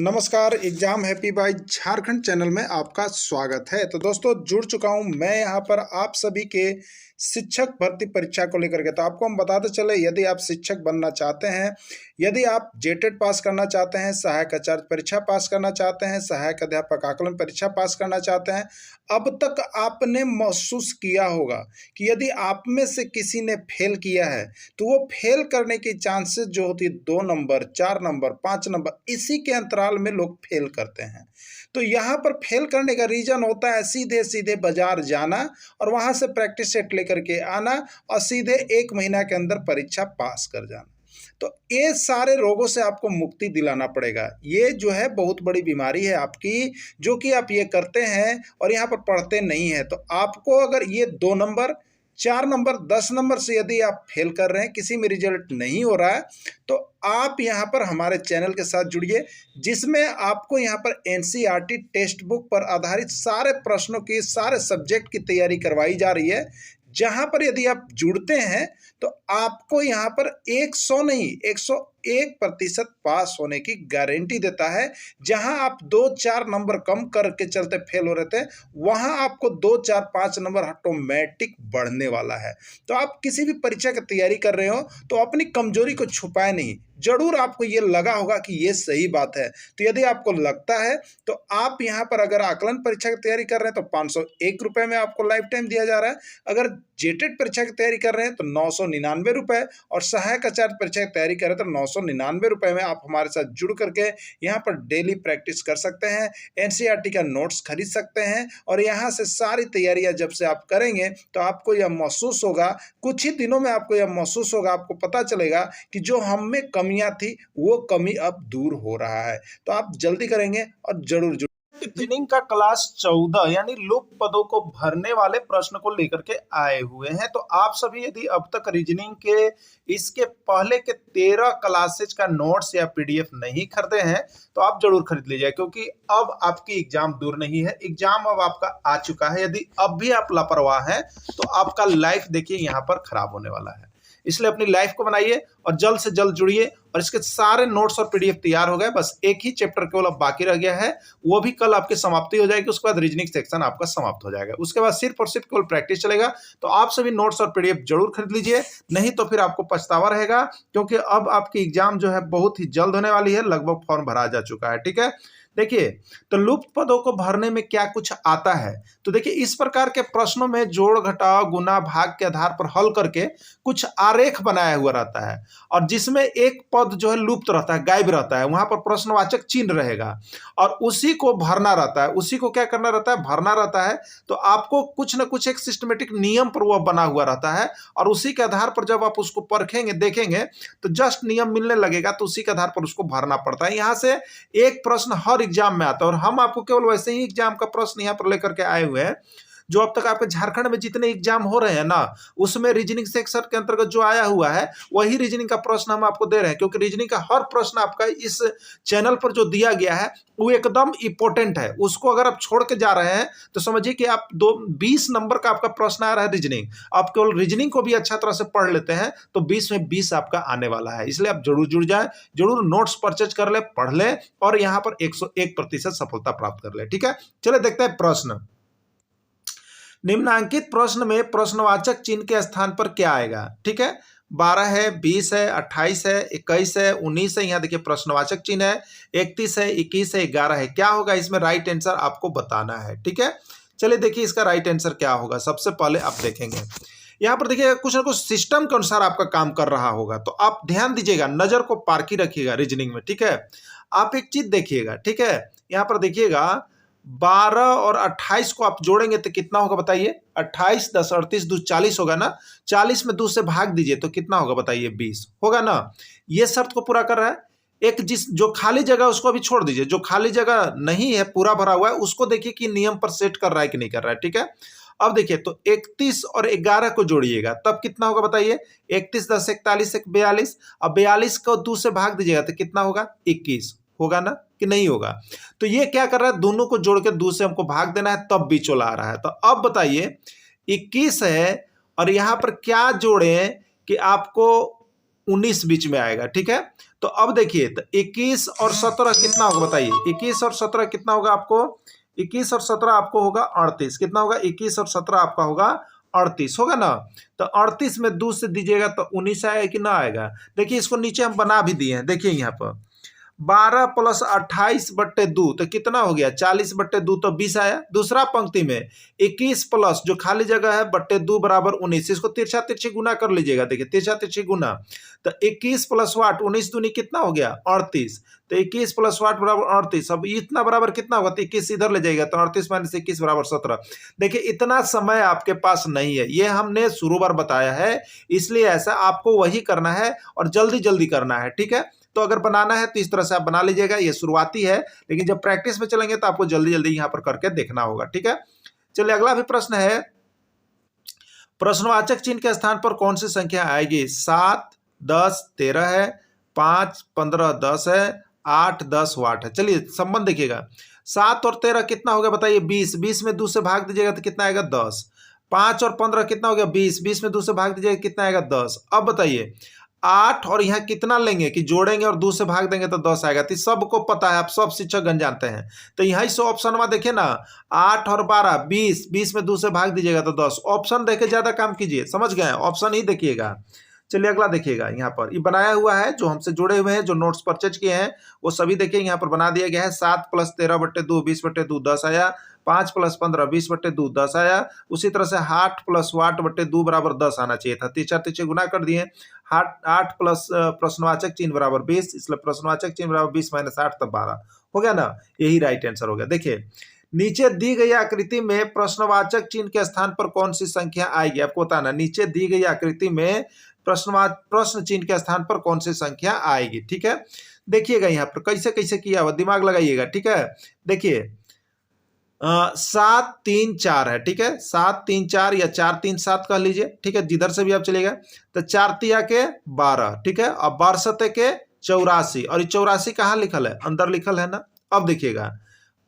नमस्कार। Exam happy by Jharkhand channel में आपका स्वागत है। तो दोस्तों जुड़ चुका हूं मैं यहां पर आप सभी के शिक्षक भर्ती परीक्षा को लेकर के। तो आपको हम बताते चले, यदि आप शिक्षक बनना चाहते हैं, यदि आप जेटेट पास करना चाहते हैं, सहायक आचार्य परीक्षा पास करना चाहते हैं, सहायक अध्यापक आकलन परीक्षा पास करना चाहते हैं, अब तक आपने महसूस किया होगा कि यदि आप में से किसी ने फेल किया है तो वो फेल करने की चांसेस जो होती है 2 नंबर, 4 नंबर, 5 नंबर, इसी के अंतराल में लोग फेल करते हैं। तो यहाँ पर फेल करने का रीजन होता है सीधे सीधे बाजार जाना और वहाँ से प्रैक्टिस सेट लेकर के आना और सीधे 1 महीना के अंदर परीक्षा पास कर जाना। तो ये सारे रोगों से आपको मुक्ति दिलाना पड़ेगा। ये जो है बहुत बड़ी बीमारी है आपकी, जो कि आप ये करते हैं और यहाँ पर पढ़ते नहीं हैं। तो आपको अगर ये 2 नंबर, 4 नंबर, 10 नंबर से यदि आप फेल कर रहे हैं, किसी में रिजल्ट नहीं हो रहा है, तो आप यहाँ पर हमारे चैनल के साथ जुड़िए, जिसमें आपको यहाँ पर एनसीईआरटी टेक्स्ट बुक पर आधारित सारे प्रश्नों की, सारे सब्जेक्ट की तैयारी करवाई जा रही है। जहाँ पर यदि आप जुड़ते हैं तो आपको यहाँ पर 100 नहीं 101% पास होने की गारंटी देता है। जहां आप 2-4 नंबर कम करके चलते फेल हो रहे थे, वहां आपको 2-4-5 नंबर ऑटोमेटिक बढ़ने वाला है। तो आप किसी भी परीक्षा की तैयारी कर रहे हो तो अपनी कमजोरी को छुपाए नहीं। जरूर आपको ये लगा होगा कि ये सही बात है। तो यदि आपको लगता है तो आप यहाँ पर अगर आकलन परीक्षा की तैयारी कर रहे हैं तो 501 रुपये में आपको लाइफ टाइम दिया जा रहा है। अगर जेटेट परीक्षा की तैयारी कर रहे हैं तो 999 रुपये, और सहायक आचार्य परीक्षा की तैयारी कर रहे हैं तो 999 रुपये में आप हमारे साथ जुड़ करके यहाँ पर डेली प्रैक्टिस कर सकते हैं, एनसीईआरटी का नोट्स खरीद सकते हैं। और यहाँ से सारी तैयारियां जब से आप करेंगे तो आपको यह महसूस होगा, कुछ ही दिनों में आपको यह महसूस होगा, आपको पता चलेगा कि जो हम में कमियां थी वो कमी अब दूर हो रहा है। तो आप जल्दी करेंगे और जरूर रीजनिंग का क्लास 14 यानी लुप्त पदों को भरने वाले प्रश्न को लेकर के आए हुए हैं। तो आप सभी यदि अब तक रीजनिंग के इसके पहले के 13 क्लासेज का नोट्स या पीडीएफ नहीं खरीदे हैं तो आप जरूर खरीद लीजिए, क्योंकि अब आपकी एग्जाम दूर नहीं है, एग्जाम अब आपका आ चुका है। यदि अब भी आप लापरवाह हैं तो आपका लाइफ देखिए यहाँ पर खराब होने वाला है। इसलिए अपनी लाइफ को बनाइए और जल्द से जल्द जुड़िए। और इसके सारे नोट्स और पीडीएफ तैयार हो गए, बस एक ही चैप्टर केवल अब बाकी रह गया है, वो भी कल आपकी समाप्ति हो जाएगी। उसके बाद रीजनिंग सेक्शन आपका समाप्त हो जाएगा। उसके बाद सिर्फ और सिर्फ केवल प्रैक्टिस चलेगा। तो आप सभी नोट्स और पीडीएफ जरूर खरीद लीजिए, नहीं तो फिर आपको पछतावा रहेगा, क्योंकि अब आपकी एग्जाम जो है बहुत ही जल्द होने वाली है। लगभग फॉर्म भरा जा चुका है। ठीक है, देखिए तो लुप्त पदों को भरने में क्या कुछ आता है। तो देखिए इस प्रकार के प्रश्नों में जोड़ घटाव गुना भाग के आधार पर हल करके कुछ आरेख बनाया हुआ रहता है, और जिसमें एक पद जो है लुप्त रहता है, गायब रहता है, वहां पर प्रश्नवाचक चिन्ह रहेगा और उसी को भरना रहता है। उसी को क्या करना रहता है, भरना रहता है। तो आपको कुछ ना कुछ एक सिस्टमेटिक नियम पर वह बना हुआ रहता है, और उसी के आधार पर जब आप उसको परखेंगे, देखेंगे, तो जस्ट नियम मिलने लगेगा, तो उसी के आधार पर उसको भरना पड़ता है। यहां से एक प्रश्न हर एग्जाम में आता है, और हम आपको केवल वैसे ही एग्जाम का प्रश्न यहां पर लेकर के आए हुए हैं। जो अब तक आपके झारखंड में जितने एग्जाम हो रहे हैं ना, उसमें रीजनिंग सेक्शन के अंतर्गत जो आया हुआ है वही रीजनिंग का प्रश्न हम आपको दे रहे हैं, क्योंकि रीजनिंग का हर प्रश्न आपका इस चैनल पर जो दिया गया है वो एकदम इंपॉर्टेंट है। उसको अगर आप छोड़ के जा रहे हैं तो समझिए कि आप 20 नंबर का आपका प्रश्न आ रहा है रीजनिंग, आप केवल रीजनिंग को भी अच्छा तरह से पढ़ लेते हैं तो 20 में 20 आपका आने वाला है। इसलिए आप जरूर जुड़ जाए, जरूर नोट्स परचेज कर ले, पढ़ ले, और यहाँ पर 101% सफलता प्राप्त कर ले। ठीक है, चलिए देखते हैं प्रश्न। निम्नांकित प्रश्न में प्रश्नवाचक चिन्ह के स्थान पर क्या आएगा। ठीक है, 12 है, 20 है, 28 है, 21 है, 19 है, यहाँ देखिए प्रश्नवाचक चिन्ह है, 31 है, 21 है, 11 है। क्या होगा इसमें राइट आंसर आपको बताना है। ठीक है, चलिए देखिए इसका राइट आंसर क्या होगा। सबसे पहले आप देखेंगे यहाँ पर, देखिए कुछ ना कुछ सिस्टम के अनुसार आपका काम कर रहा होगा, तो आप ध्यान दीजिएगा, नजर को पारखी रखिएगा रीजनिंग में। ठीक है, आप एक चीज देखिएगा। ठीक है, यहाँ पर देखिएगा 12 और 28 को आप जोड़ेंगे तो कितना होगा बताइए। 28 10 38 2 40 होगा ना, 40 में 2 से भाग दीजिए तो कितना होगा बताइए, 20 होगा ना। ये शर्त को पूरा कर रहा है। एक जो खाली जगह उसको अभी छोड़ दीजिए, जो खाली जगह नहीं है पूरा भरा हुआ है उसको देखिए कि नियम पर सेट कर रहा है कि नहीं कर रहा है। ठीक है, अब देखिए तो 31 और 11 को जोड़िएगा तब कितना होगा बताइए। 31 10 41 42, अब 42 को 2 से भाग दीजिएगा तो कितना होगा, 21 होगा ना कि नहीं होगा। तो ये क्या कर रहा है, दोनों को जोड़ के 2 से हमको भाग देना है, तब बीचोला आ रहा है। तो अब बताइए 21 है और यहां पर क्या जोड़े कि आपको 19 बीच में आएगा, ठीक है। तो अब देखिए, तो 21 और 17 कितना होगा बताइए, 21 और 17 कितना होगा आपको, 21 और 17 आपको होगा 38, कितना होगा 21 और 17 आपका होगा 38 होगा ना। तो 38 में 2 से दीजिएगा तो 19 आएगा कि ना आएगा। देखिए इसको नीचे हम बना भी दिए हैं, देखिए यहाँ पर 12 प्लस 28/2 तो कितना हो गया 40/2 तो 20 आया। दूसरा पंक्ति में 21 प्लस जो खाली जगह है बट्टे 2 बराबर 19, इसको तिरछा तिरछी गुना कर लीजिएगा। देखिए तिरछा तिरछी गुना, तो 21 प्लस 8 19 दूनी कितना हो गया 38, तो 21 प्लस 8 बराबर 38। अब इतना बराबर कितना होगा, तो 21 इधर ले जाएगा तो 38 माइनस 21 बराबर 17। देखिए इतना समय आपके पास नहीं है, ये हमने शुरू बार बताया है, इसलिए ऐसा आपको वही करना है और जल्दी जल्दी करना है, ठीक है। तो अगर बनाना है तो इस तरह से आप बना लीजिएगा, ये शुरुआती है, लेकिन जब प्रैक्टिस में चलेंगे तो आपको जल्दी जल्दी यहां पर करके देखना होगा, ठीक है। चलिए अगला भी प्रश्न है, प्रश्नवाचक चिन्ह के स्थान पर कौन सी संख्या आएगी। 7 10 13 है, 5 15 10 है, 8 10 8 है। चलिए संबंध देखिएगा, 7 और 13 कितना हो गया बताइए 20, 20 में 2 से भाग दीजिएगा तो कितना आएगा 10। 5 और 15 कितना हो गया 20, 20 में 2 से भाग दीजिएगा कितना आएगा 10। अब बताइए 8 और यहाँ कितना लेंगे कि जोड़ेंगे और 2 से भाग देंगे तो 10 आएगा। तो सबको पता है, आप सब शिक्षकगण जानते हैं। तो यहाँ से ऑप्शन में देखिए ना, 8 और 12 20, 20 में 2 से भाग दीजिएगा तो 10। ऑप्शन देके ज्यादा काम कीजिए, समझ गए, ऑप्शन ही देखिएगा। चलिए अगला देखिएगा, यहाँ पर ये बनाया हुआ है, जो हमसे जुड़े हुए हैं, जो नोट्स परचेज किए हैं वो सभी देखिए यहाँ पर बना दिया गया है। 7 प्लस 13/2 20/2 10 आया, 5 प्लस 15 20/2 10 आया। उसी तरह से 8 प्लस 8/2 बराबर 10 आना चाहिए था, तीसरा तीसरे गुना कर दिए। 8 प्लस प्रश्नवाचक चिन्ह बराबर 20, इसलिए प्रश्नवाचक चिन्ह बराबर 20 माइनस 8 तब 12 हो गया ना, यही राइट आंसर हो गया। देखिए नीचे दी गई आकृति में प्रश्नवाचक चिन्ह के स्थान पर कौन सी संख्या आएगी, आपको बताना। नीचे दी गई आकृति में प्रश्न चिन्ह के स्थान पर कौन सी संख्या आएगी, ठीक है। देखिएगा यहाँ पर कैसे कैसे किया हुआ, दिमाग लगाइएगा, ठीक है। देखिए 7 3 4 है, ठीक है, 7 3 4 या 4 3 7 कह लीजिए, ठीक है, जिधर से भी आप चलेगा। तो 4 तिया के 12, ठीक है, और 12 के 84, और ये 84 कहाँ लिखल है, अंदर लिखल है ना। अब देखिएगा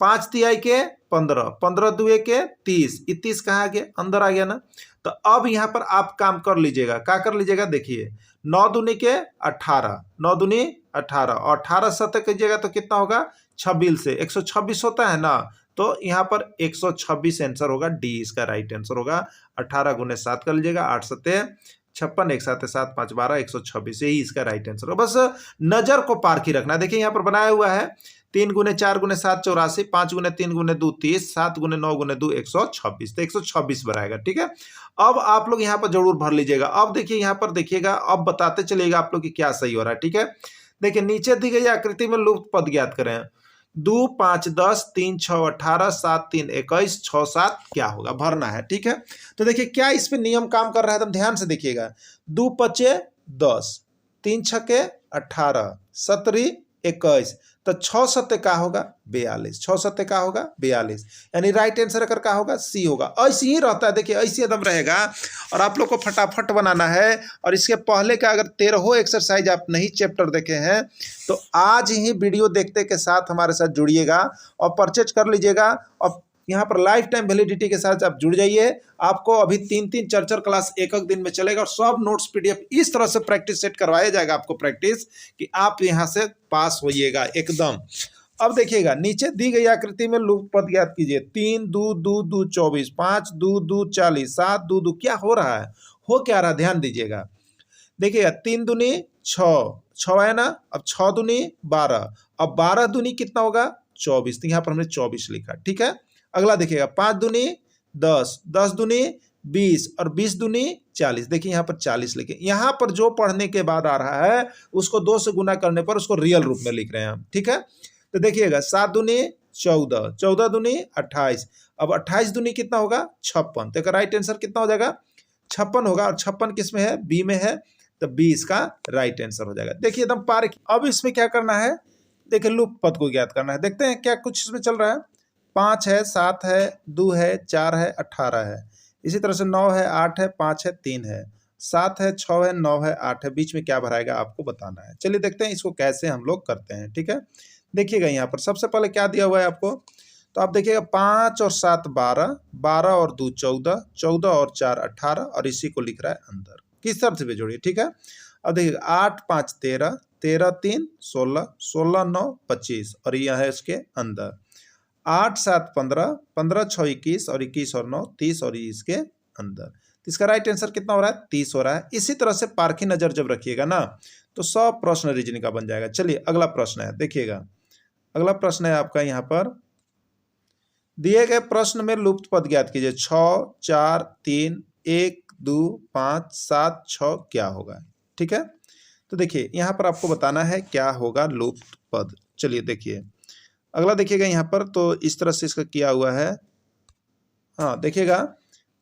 5 तिहाई के 15, 15 दुए के 30, 30 कहाँ आ गया, अंदर आ गया ना। तो अब यहाँ पर आप काम कर लीजिएगा, क्या कर लीजिएगा, देखिए 9 दूनी के 18, 9 दूनी 18 और 18 सतह कीजिएगा तो कितना होगा 26 से 126 होता है ना। तो यहाँ पर 126 आंसर होगा, डी इसका राइट आंसर होगा। 18 गुने 7 कर लीजिएगा, 8 सतह 56, 1 7 7 5 12 126, यही इसका राइट आंसर होगा। बस नजर को पार की रखना। देखिए यहाँ पर बनाया हुआ है 3 गुने 4 गुने 7 84, 5 गुने 3 गुने 2 30, 7 गुने 9 गुने 2 126, तो 126 बनाएगा, ठीक है। अब आप लोग यहाँ पर जरूर भर लीजिएगा। अब देखिए यहाँ पर देखिएगा, अब बताते चलिएगा आप लोग की क्या सही हो रहा है, ठीक है। देखिए नीचे दी गई आकृति में लुप्त पद ज्ञात करें। 2 5 10 3 6 18 7 3 21 6 7 क्या होगा, भरना है, ठीक है। तो देखिए क्या इस पे नियम काम कर रहा है, एकदम ध्यान से देखिएगा। 2 5 10, 3 6 18, 17 21, तो 6 7 का होगा 42, 6 7 का होगा 42, यानी राइट आंसर अगर का होगा सी होगा। ऐसे ही रहता है, देखिए ऐसे एकदम रहेगा। और आप लोग को फटाफट बनाना है। और इसके पहले का अगर 13 एक्सरसाइज आप नहीं चैप्टर देखे हैं तो आज ही वीडियो देखते के साथ हमारे साथ जुड़िएगा और परचेज कर लीजिएगा। और यहाँ पर लाइफ टाइम वैलिडिटी के साथ आप जुड़ जाइए। आपको अभी 3 4 क्लास एक दिन में चलेगा और सब नोट्स पीडीएफ इस तरह से प्रैक्टिस सेट करवाया जाएगा आपको, प्रैक्टिस कि आप यहाँ से पास होइएगा एकदम। अब देखिएगा नीचे दी गई आकृति में लुप्त पद ज्ञात कीजिए। 3 2 2 2 24, 5 2 2 40, 7 2 2 क्या हो रहा है, हो क्या रहा है, ध्यान दीजिएगा। देखिएगा 3 दूनी 6 है ना, अब 6 दूनी 12, अब 12 दूनी कितना होगा 24, तो यहाँ पर हमने 24 लिखा, ठीक है। अगला देखिएगा 5 दूनी 10, 10 दूनी 20 और 20 दूनी 40, देखिए यहाँ पर 40 लिखे। यहाँ पर जो पढ़ने के बाद आ रहा है उसको 2 से गुना करने पर उसको रियल रूप में लिख रहे हैं हम, ठीक है। तो देखिएगा 7 दूनी 14, 14 दूनी 28, अब 28 दूनी कितना होगा 56, तो राइट आंसर कितना हो जाएगा 56 होगा। और 56 किस में है, बी में है, तो बी इसका राइट आंसर हो जाएगा। देखिए एकदम पार। अब इसमें क्या करना है, देखिए लुप्त पद को ज्ञात करना है। देखते हैं क्या कुछ इसमें चल रहा है। 5 है, 7 है, 2 है, 4 है, 18 है, इसी तरह से 9 है, 8 है, 5 है, 3 है, 7 है, 6 है, 9 है, 8 है, बीच में क्या भराएगा आपको बताना है। चलिए देखते हैं इसको कैसे हम लोग करते हैं, ठीक है। देखिएगा यहाँ पर सबसे पहले क्या दिया हुआ है आपको, तो आप देखिएगा 5 और 7 12, 12 और 2 14, 14 और 4 18, और इसी को लिख रहा है अंदर, किस तरह से भी जोड़िए, ठीक है। अब देखिए 8 5 13, 13 3 16, 16 9 25 और यह है इसके अंदर 8 7 15, 15 6 21 और 21 और 9 30 और ये इसके अंदर। तो इसका राइट आंसर कितना हो रहा है? 30 हो रहा है। इसी तरह से पारखी नजर जब रखिएगा ना तो 100 प्रश्न रीजनिंग का बन जाएगा। चलिए अगला प्रश्न है, देखिएगा अगला प्रश्न है आपका यहाँ पर, दिए गए प्रश्न में लुप्त पद ज्ञात कीजिए। 6 4 3 1 2 5 7 6 क्या होगा? ठीक है, तो देखिए यहाँ पर आपको बताना है क्या होगा लुप्त पद। चलिए देखिए अगला देखिएगा यहाँ पर, तो इस तरह से इसका किया हुआ है। हाँ देखिएगा,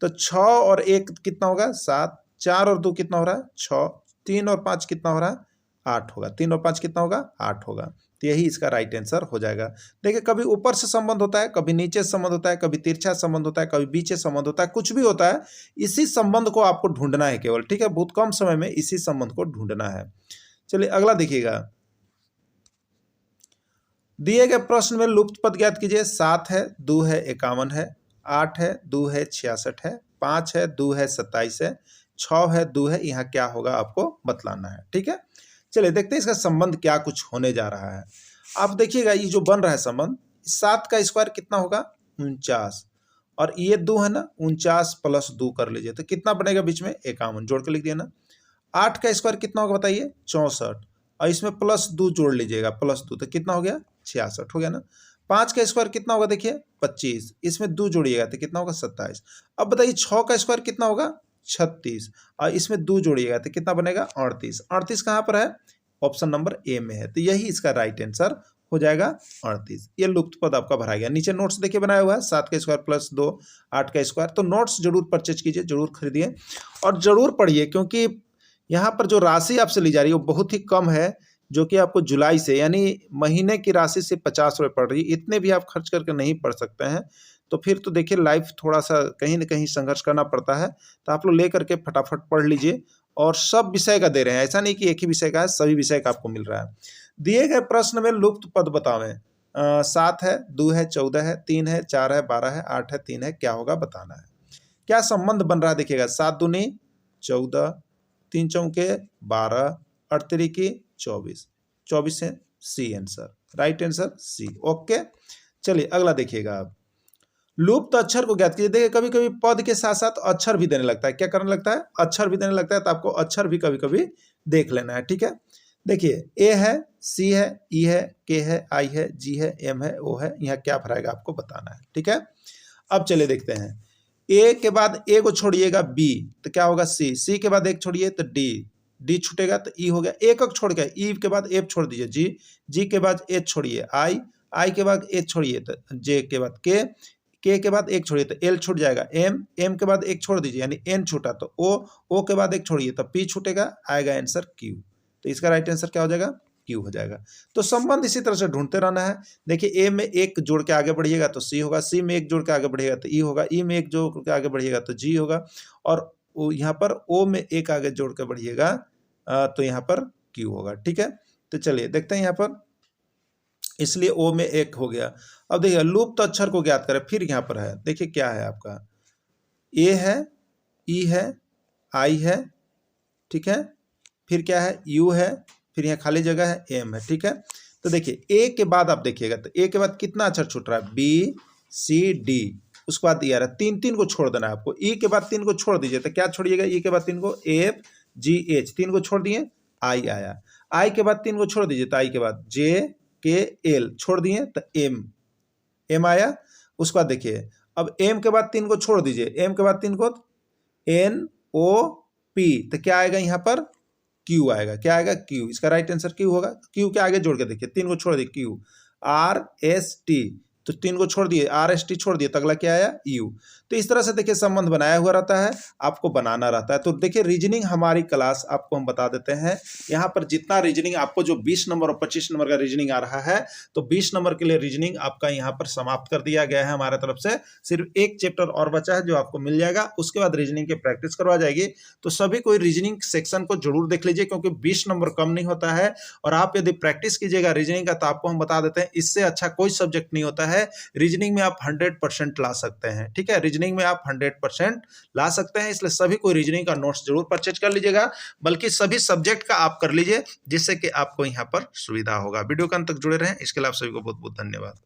तो 6 और 1 कितना होगा? 7, 4 और 2 कितना हो रहा है? 6, 3 और 5 कितना हो रहा है? 8 होगा। 3 और 5 कितना होगा? 8 होगा। तो यही इसका राइट आंसर हो जाएगा। देखिए कभी ऊपर से संबंध होता है, कभी नीचे से संबंध होता है, कभी तिरछा संबंध होता है, कभी बीच से संबंध होता है, कुछ भी होता है, इसी संबंध को आपको ढूंढना है केवल। ठीक है, बहुत कम समय में इसी संबंध को ढूंढना है। चलिए अगला देखिएगा, दिए गए प्रश्न में लुप्त पद ज्ञात कीजिए। 7 है, 2 है, 51 है, 8 है, 2 है, 66 है, 5 है, 2 है, 27 है, 6 है, 2 है, यहाँ क्या होगा आपको बतलाना है। ठीक है, चलिए देखते हैं इसका संबंध क्या कुछ होने जा रहा है। आप देखिएगा ये जो बन रहा है संबंध, 7 का स्क्वायर कितना होगा? 49, और ये 2 है ना, 49 प्लस 2 कर लीजिए तो कितना बनेगा बीच में? 51, जोड़ के लिख दिया ना। 8 का स्क्वायर कितना होगा बताइए? 64, और इसमें प्लस 2 जोड़ लीजिएगा, प्लस 2 तो कितना हो गया? 66 हो गया ना। 5 का स्क्वायर कितना होगा? देखिए 25, इसमें 2 जोड़िएगा तो कितना होगा? 27। अब बताइए 6 का स्क्वायर कितना होगा? 36, और इसमें 2 जोड़िएगा तो कितना बनेगा? 38। 38 कहाँ पर है? ऑप्शन नंबर ए में है, तो यही इसका राइट आंसर हो जाएगा 38। ये लुप्त पद आपका भरा गया। नीचे नोट्स देखिए बनाया हुआ है, 7 का स्क्वायर प्लस 2 8 का स्क्वायर। तो नोट्स जरूर परचेज कीजिए, जरूर खरीदिए और जरूर पढ़िए, क्योंकि यहाँ पर जो राशि आपसे ली जा रही है वो बहुत ही कम है, जो कि आपको जुलाई से यानी महीने की राशि से 50 रुपये पड़ रही है। इतने भी आप खर्च करके नहीं पढ़ सकते हैं, तो फिर तो देखिए लाइफ थोड़ा सा कहीं ना कहीं संघर्ष करना पड़ता है। तो आप लोग ले करके फटाफट पढ़ लीजिए, और सब विषय का दे रहे हैं, ऐसा नहीं कि एक ही विषय का है, सभी विषय का आपको मिल रहा है। दिए गए प्रश्न में लुप्त पद बतावें। 7 है, 2 है, 14 है, 3 है, 4 है, 12 है, 8 है, 3 है, क्या होगा बताना है। क्या संबंध बन रहा है देखिएगा, 7 दूनी 14, 3 चौके 12, 8 तिरिकी 24, 24 है C answer, right answer C. Okay, चलिए अगला देखिएगा आप, लुप्त अक्षर को ज्ञात कीजिए। देखिए कभी कभी पद के साथ साथ अक्षर भी देने लगता है। क्या करने लगता है? अक्षर भी देने लगता है, तो आपको अक्षर भी कभी कभी देख लेना है। ठीक है, देखिए ए है, सी है, ई है, के है, आई है, जी है, एम है, ओ है, यहाँ क्या भराएगा आपको बताना है। ठीक है, अब चलिए देखते हैं, ए के बाद ए को छोड़िएगा बी तो क्या होगा? सी, सी के बाद एक छोड़िए तो डी, डी छूटेगा तो ई हो गया। एक छोड़ गया, ई के बाद एफ छोड़ दीजिए जी, जी के बाद एच छोड़िए आई, आई के बाद एच छोड़िए तो जे के बाद के के बाद एक छोड़िए तो एल छूट जाएगा, एम, एम के बाद एक छोड़ दीजिए यानी एन छूटा तो ओ के बाद एक छोड़िए तो पी छूटेगा, आएगा आंसर क्यू। तो इसका राइट आंसर क्या हो जाएगा? क्यू हो जाएगा। तो संबंध इसी तरह से ढूंढते रहना है। देखिए ए में एक जोड़ के आगे बढ़िएगा तो सी होगा, सी में एक जोड़ के आगे बढ़िएगा तो ई होगा, ई में एक जोड़ के आगे बढ़िएगा तो जी होगा, और यहाँ पर ओ में एक आगे जोड़ के बढ़िएगा तो यहाँ पर क्यू होगा। ठीक है, तो चलिए देखते हैं यहाँ पर, इसलिए ओ में एक हो गया। अब देखिए लुप्त अक्षर को ज्ञात करें, फिर यहाँ पर है, देखिए क्या है आपका, ए है, ई है, आई है, ठीक है, फिर क्या है? यू है, फिर यहाँ खाली जगह है, एम है। ठीक है, तो देखिए ए के बाद आप देखिएगा तो ए के बाद कितना अक्षर छूट रहा है? बी सी डी, उसके बाद ये आ रहा है, 3 को छोड़ देना है आपको। ई के बाद 3 को छोड़ दीजिए तो क्या छोड़िएगा? ई के बाद 3 को एफ जी एच, 3 को छोड़ दिए, आई आया। आई के बाद 3 को छोड़ दीजिए तो आई के बाद जे के एल छोड़ दिए तो एम, एम आया। उसके बाद देखिए अब एम के बाद 3 को छोड़ दीजिए, एम के बाद 3 को एन ओ पी, तो क्या आएगा यहाँ पर? क्यू आएगा। क्या आएगा? क्यू। इसका राइट आंसर क्यू होगा। क्यू के आगे जोड़ के देखिए, 3 को छोड़ दिए क्यू, आर एस टी, तो 3 को छोड़ दिए, आर एस टी छोड़ दिए तो अगला क्या आया? यू। तो इस तरह से देखिए संबंध बनाया हुआ रहता है, आपको बनाना रहता है। तो देखिए रीजनिंग हमारी क्लास आपको हम बता देते हैं, यहाँ पर जितना रीजनिंग आपको जो 20 नंबर और 25 नंबर का रीजनिंग आ रहा है, तो 20 नंबर के लिए रीजनिंग आपका यहाँ पर समाप्त कर दिया गया है हमारे तरफ से। सिर्फ एक चैप्टर और बचा है जो आपको मिल जाएगा, उसके बाद रीजनिंग की प्रैक्टिस करवा जाएगी। तो सभी कोई रीजनिंग सेक्शन को जरूर देख लीजिए, क्योंकि 20 नंबर कम नहीं होता है, और आप यदि प्रैक्टिस कीजिएगा रीजनिंग का तो आपको हम बता देते हैं इससे अच्छा कोई सब्जेक्ट नहीं होता है। है, रीजनिंग में आप 100% ला सकते हैं। ठीक है, रीजनिंग में आप 100% ला सकते हैं, इसलिए सभी को रीजनिंग का नोट्स जरूर परचेज कर लीजिएगा, बल्कि सभी सब्जेक्ट का आप कर लीजिए, जिससे कि आपको यहाँ पर सुविधा होगा। वीडियो के अंत तक जुड़े रहें, इसके लिए आप सभी को बहुत बहुत धन्यवाद।